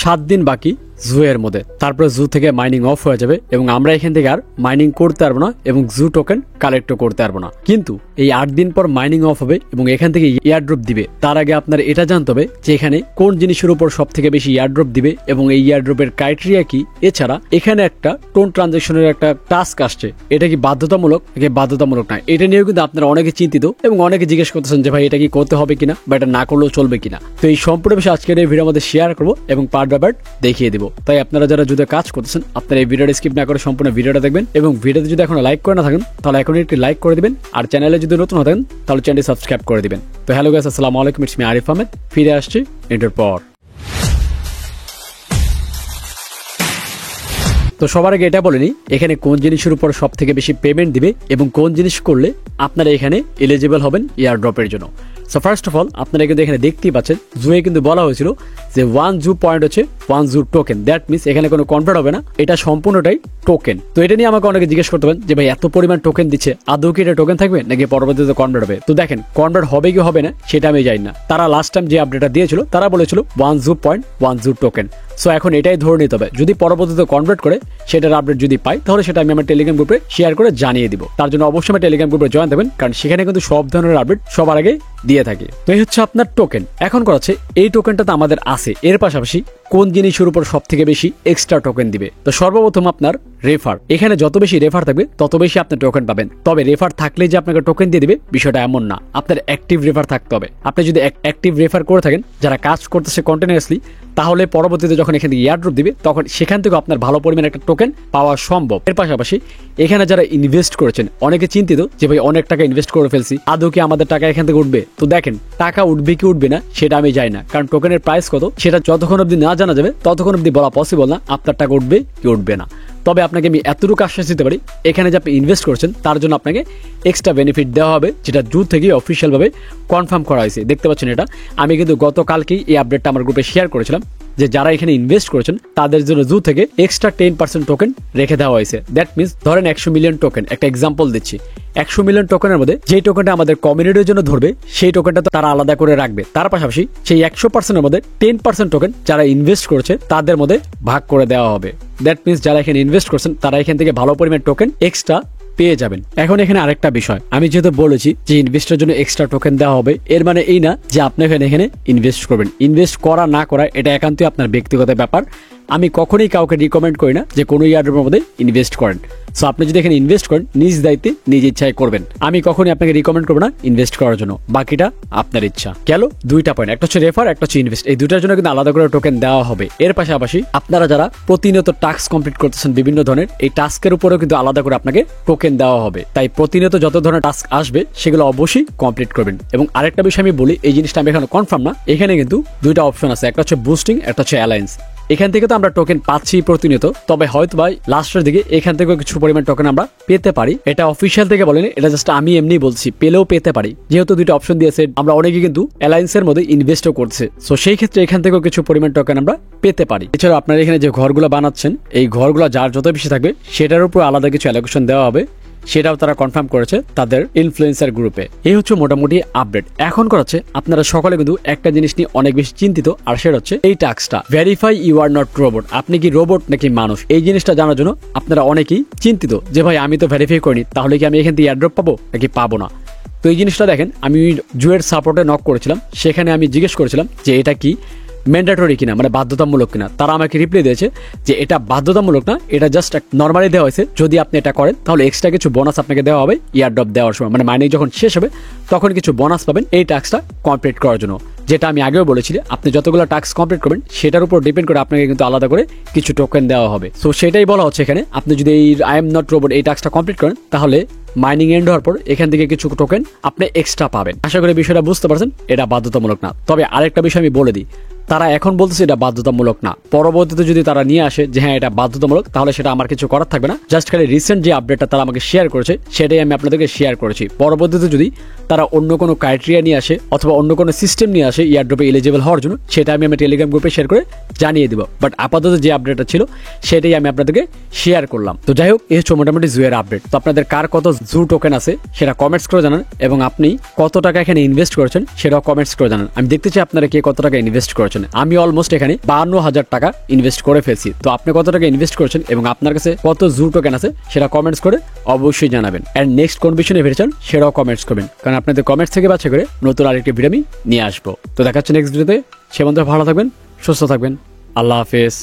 7 দিন বাকি জু এর মধ্যে, তারপরে জু থেকে মাইনিং অফ হয়ে যাবে এবং আমরা এখান থেকে আর মাইনিং করতে পারবো না এবং জু টোকেন কালেক্টও করতে পারবো না। কিন্তু এই 8 দিন পর মাইনিং অফ হবে এবং এখান থেকে ইয়ারড্রপ দিবে। তার আগে আপনার এটা জানতে হবে যে এখানে কোন জিনিসের উপর সব থেকে বেশি ইয়ারড্রপ দিবে এবং এই ইয়ারড্রপের ক্রাইটেরিয়া কি। এছাড়া এখানে একটা টোন ট্রানজাকশনের একটা টাস্ক আসছে, এটা কি বাধ্যতামূলক নাকি বাধ্যতামূলক না, এটা নিয়েও কিন্তু আপনারা অনেকে চিন্তিত এবং অনেকে জিজ্ঞেস করতেছেন যে ভাই এটা কি করতে হবে কিনা বা এটা না করলেও চলবে কিনা। তো এই সম্পূর্ণ বিষয়ে আজকের এই ভিডিওর মধ্যে শেয়ার করবো এবং পার্ট বাই পার্ট দেখিয়ে দিব। তাই আপনারা যারা যদি কাজ করতেছেন আপনারা এই ভিডিওটা স্কিপ না করে সম্পূর্ণ ভিডিওটা দেখবেন এবং ভিডিওতে যদি এখনো লাইক করে না থাকেন তাহলে এখনই একটি লাইক করে দিবেন আর চ্যানেলে যদি নতুন হতেন তাহলে চ্যানেলটি সাবস্ক্রাইব করে দিবেন। তো হ্যালো গাইস, আসসালামু আলাইকুম, ইটস মি আরিফ আহমেদ, ফিরে আসছি এন্টার পর। তো সবার আগে এটা বলেনি এখানে কোন জিনিসের উপর সব থেকে বেশি পেমেন্ট দিবে এবং কোন জিনিস করলে আপনারা এখানে এলিজিবল হবেন এয়ার ড্রপের জন্য। সো ফার্স্ট অফ অল আপনারা কিন্তু এখানে দেখতেই পাচ্ছেন জুয়ে কিন্তু বলা হয়েছিল যে 1 জু পয়েন্ট হচ্ছে 1 জু টোকেন, দ্যাট মিনস এখানে কোনো কনভার্ট হবে না, এটা সম্পূর্ণটাই টোকেন। তো এটা নিয়ে আমাকে অনেকে জিজ্ঞেস করতে পারেন যে ভাই এত পরিমাণ টোকেন দিচ্ছে আদৌ কি এটা টোকেন থাকবে নাকি পরবর্তীতে কনভার্ট হবে। তো দেখেন কনভার্ট হবে কি হবে না সেটা আমি জানি না, তারা লাস্ট টাইম যে আপডেটটা দিয়েছিল তারা বলেছিল 1 জু পয়েন্ট 1 জু টোকেন। সো এখন এটাই ধরে নিতে হবে, যদি পরবর্তীতে কনভার্ট করে সেটার আপডেট যদি পাই তাহলে সেটা আমি আমার টেলিগ্রাম গ্রুপে শেয়ার করে জানিয়ে দিব। তার জন্য অবশ্যই আমার টেলিগ্রাম গ্রুপে জয়েন দেবেন, কারণ সেখানে কিন্তু সব ধরনের আপডেট সবার আগে দিয়ে থাকে। তো এই হচ্ছে আপনার টোকেন। এখন করাচ্ছে এই টোকেনটা তো আমাদের আছে, এর পাশাপাশি কোন জিনিসের উপর সব থেকে বেশি এক্সট্রা টোকেন দিবে। তো সর্বপ্রথম আপনার রেফার, এখানে যত বেশি রেফার থাকবে তত বেশি আপনি টোকেন পাবেন। তবে রেফার থাকলে যে আপনাকে টোকেন দিয়ে দিবে বিষয়টা এমন না, আপনার অ্যাক্টিভ রেফার থাকতে হবে। আপনি যদি অ্যাক্টিভ রেফার করে থাকেন যারা কাজ করতেছে কন্টিনিউয়াসলি, তাহলে পরবর্তীতে যখন এখান থেকে ইয়ারড্রপ দিবে তখন সেখান থেকে আপনার ভালো পরিমাণে একটা টোকেন পাওয়া সম্ভব। এর পাশাপাশি এখানে যারা ইনভেস্ট করেছেন অনেকে চিন্তিত যে ভাই অনেক টাকা ইনভেস্ট করে ফেলছি, আদৌ কি আমাদের টাকা এখান থেকে উঠবে। তো দেখেন টাকা উঠবে কি উঠবে না সেটা আমি জানি না, কারণ টোকেনের প্রাইস কত সেটা যতক্ষণ অব্দি না জানা যাবে ততক্ষণ অব্দি বলা পসিবল না আপনার টাকা উঠবে কি উঠবে না। তবে আপনাকে আমি এতটুকু আশ্বাস দিতে পারি এখানে যে আপনি ইনভেস্ট করছেন তার জন্য আপনাকে এক্সট্রা বেনিফিট দেওয়া হবে, যেটা জু থেকে অফিসিয়ালভাবে কনফার্ম করা হয়েছে। দেখতে পাচ্ছেন এটা আমি কিন্তু গতকালকেই এই আপডেটটা আমার গ্রুপে শেয়ার করেছিলাম যে যারা এখানে ইনভেস্ট করেছেন তাদের জন্য জু থেকে এক্সট্রা 10% টোকেন রেখে দেওয়া হয়েছে। দ্যাট মিনস ধরেন 100 মিলিয়ন টোকেন, একটা এক্সাম্পল দিচ্ছি, 100 মিলিয়ন টোকেনের মধ্যে যে টোকেনটা আমাদের কমিউনিটির জন্য ধরবে সেই টোকেনটা তো তারা আলাদা করে রাখবে। তার পাশাপাশি সেই 100%-এর মধ্যে 10% টোকেন যারা ইনভেস্ট করেছে তাদের মধ্যে ভাগ করে দেওয়া হবে। দ্যাট মিনস যারা এখানে ইনভেস্ট করছেন তারা এখান থেকে ভালো পরিমাণ টোকেন এক্সট্রা পেয়ে যাবেন। এখন এখানে আরেকটা বিষয়, আমি যেহেতু বলেছি যে ইনভেস্টের জন্য এক্সট্রা টোকেন দেওয়া হবে, এর মানে এই না যে আপনি এখানে ইনভেস্ট করবেন। ইনভেস্ট করা না করা এটা একান্তই আপনার ব্যক্তিগত ব্যাপার। আমি কখনোই কাউকে রিকমেন্ড করি না যে কোনো ইয়ারড্রপের মধ্যে ইনভেস্ট করেন। সো আপনি যদি এখানে ইনভেস্ট করেন নিজ দায়িত্বে নিজ ইচ্ছায় করবেন, আমি কখনোই আপনাকে রিকমেন্ড করবো না ইনভেস্ট করার জন্য, বাকিটা আপনার ইচ্ছা। গেল দুইটা পয়েন্ট, একটা হচ্ছে রেফার, একটা হচ্ছে ইনভেস্ট, এই দুইটার জন্য কিন্তু আলাদা করে টোকেন দেওয়া হবে। এর পাশাপাশি আপনারা যারা প্রতিনিয়ত টাস্ক কমপ্লিট করতেছেন বিভিন্ন ধরনের, এই টাস্কের উপরেও কিন্তু আলাদা করে আপনাকে টোকেন দেওয়া হবে। তাই প্রতিনিয়ত যত ধরনের টাস্ক আসবে সেগুলো অবশ্যই কমপ্লিট করবেন। এবং আরেকটা বিষয় আমি বলি, এই জিনিসটা আমি এখানে কনফার্ম না, এখানে কিন্তু দুইটা অপশন আছে, একটা হচ্ছে বুস্টিং, একটা হচ্ছে অ্যালায়েন্স। এখান থেকে তো আমরা টোকেন পাচ্ছি প্রতিনিয়ত, তবে হয়তো ভাই লাস্টের দিকে এখান থেকেও কিছু পরিমাণ টোকেন আমরা পেতে পারি। এটা অফিসিয়াল থেকে বলেনি, এটা জাস্ট আমি এমনি বলছি, পেলেও পেতে পারি। যেহেতু দুইটা অপশন দিয়েছে, আমরা অনেকে কিন্তু অ্যালায়েন্সের মধ্যে ইনভেস্টও করছে, সো সেই ক্ষেত্রে এখান থেকেও কিছু পরিমাণ টোকেন আমরা পেতে পারি। এছাড়া আপনারা এখানে যে ঘরগুলো বানাচ্ছেন এই ঘরগুলো যার যত বেশি থাকবে সেটার উপর আলাদা কিছু অ্যালোকেশন দেওয়া হবে, সেটাও তারা কনফার্ম করেছে তাদের ইনফ্লুয়েন্সার গ্রুপে। এই হচ্ছে মোটামুটি আপডেট। এখন করাচ্ছে আপনারা সকলে কিন্তু একটা জিনিস নিয়ে অনেক বেশি চিন্তিত, আর সেটা হচ্ছে এই টাস্কটা verify you are not robot, আপনি কি রোবট নাকি মানুষ। এই জিনিসটা জানার জন্য আপনারা অনেকেই চিন্তিত যে ভাই আমি তো ভেরিফাই করিনি, তাহলে কি আমি এখান থেকে এয়ারড্রপ পাবো নাকি পাবো না। তো এই জিনিসটা দেখেন, আমি জুয়ের সাপোর্টে নক করেছিলাম, সেখানে আমি জিজ্ঞেস করেছিলাম যে এটা কি ম্যান্ডেটরি কিনা, মানে বাধ্যতামূলক কিনা। তারা আমাকে রিপ্লাই দিয়েছে যে এটা বাধ্যতামূলক না, এটা জাস্ট নর্মালি দেওয়া হয়েছে, যদি আপনি এটা করেন তাহলে এক্সট্রা কিছু বোনাস আপনাকে দেওয়া হবে ইয়ারড্রপ দেওয়ার সময়, মানে মাইনিং যখন শেষ হবে তখন কিছু বোনাস পাবেন এই টাস্কটা কমপ্লিট করার জন্য। যেটা আমি আগেও বলেছি, আপনি যতগুলো টাস্ক কমপ্লিট করবেন সেটার উপর ডিপেন্ড করে আপনাকে কিন্তু আলাদা করে কিছু টোকেন দেওয়া হবে। সো সেটাই বলা হচ্ছে এখানে, আপনি যদি এই আই এম নট রোবট এই টাস্কটা কমপ্লিট করেন তাহলে মাইনিং এন্ড হওয়ার পর এখান থেকে কিছু টোকেন আপনি এক্সট্রা পাবেন। আশা করি বিষয়টা বুঝতে পারছেন, এটা বাধ্যতামূলক না। তবে আরেকটা বিষয় আমি বলে দিই, তারা এখন বলতেছে এটা বাধ্যতামূলক না, পরবর্তীতে যদি তারা নিয়ে আসে যে হ্যাঁ এটা বাধ্যতামূলক তাহলে সেটা আমার কিছু করার থাকবে না। জাস্ট খালি রিসেন্ট যে আপডেটটা তারা আমাকে শেয়ার করেছে সেটাই আমি আপনাদেরকে শেয়ার করেছি। পরবর্তীতে যদি তারা অন্য কোনো ক্রাইটেরিয়া নিয়ে আসে অথবা অন্য কোনো সিস্টেম নিয়ে আসে ইয়ারড্রপে এলিজিবল হওয়ার জন্য, সেটা আমি আমার টেলিগ্রাম গ্রুপে শেয়ার করে জানিয়ে দিব। বাট আপাতত যে আপডেটটা ছিল সেটাই আমি আপনাদেরকে শেয়ার করলাম। তো যাই হোক, এই হচ্ছে মোটামুটি জুয়ের আপডেট। তো আপনাদের কার কত জু টোকেন আছে সেটা কমেন্টস করে জানান এবং আপনি কত টাকা এখানে ইনভেস্ট করেছেন সেটাও কমেন্টস করে জানান। আমি দেখতে চাই আপনারা কে কত টাকা ইনভেস্ট করেছেন। করছেন। আমি অলমোস্ট এখানে 52,000 টাকা ইনভেস্ট করে ফেলছি। তো আপনি কত টাকা ইনভেস্ট করেছেন এবং আপনার কাছে কত জু টোকেন আছে সেটা কমেন্টস করে অবশ্যই জানাবেন। এন্ড নেক্সট কোন বিষয়ে ভেবেছেন সেটাও কমেন্টস করবেন, কারণ আপনাদের কমেন্টস থেকে বাছাই করে নতুন আরেকটি ভিডিও আমি নিয়ে আসবো। তো দেখা হচ্ছে নেক্সট ভিডিওতে। সে মধ্যে ভালো থাকবেন, সুস্থ থাকবেন। আল্লাহ হাফেজ।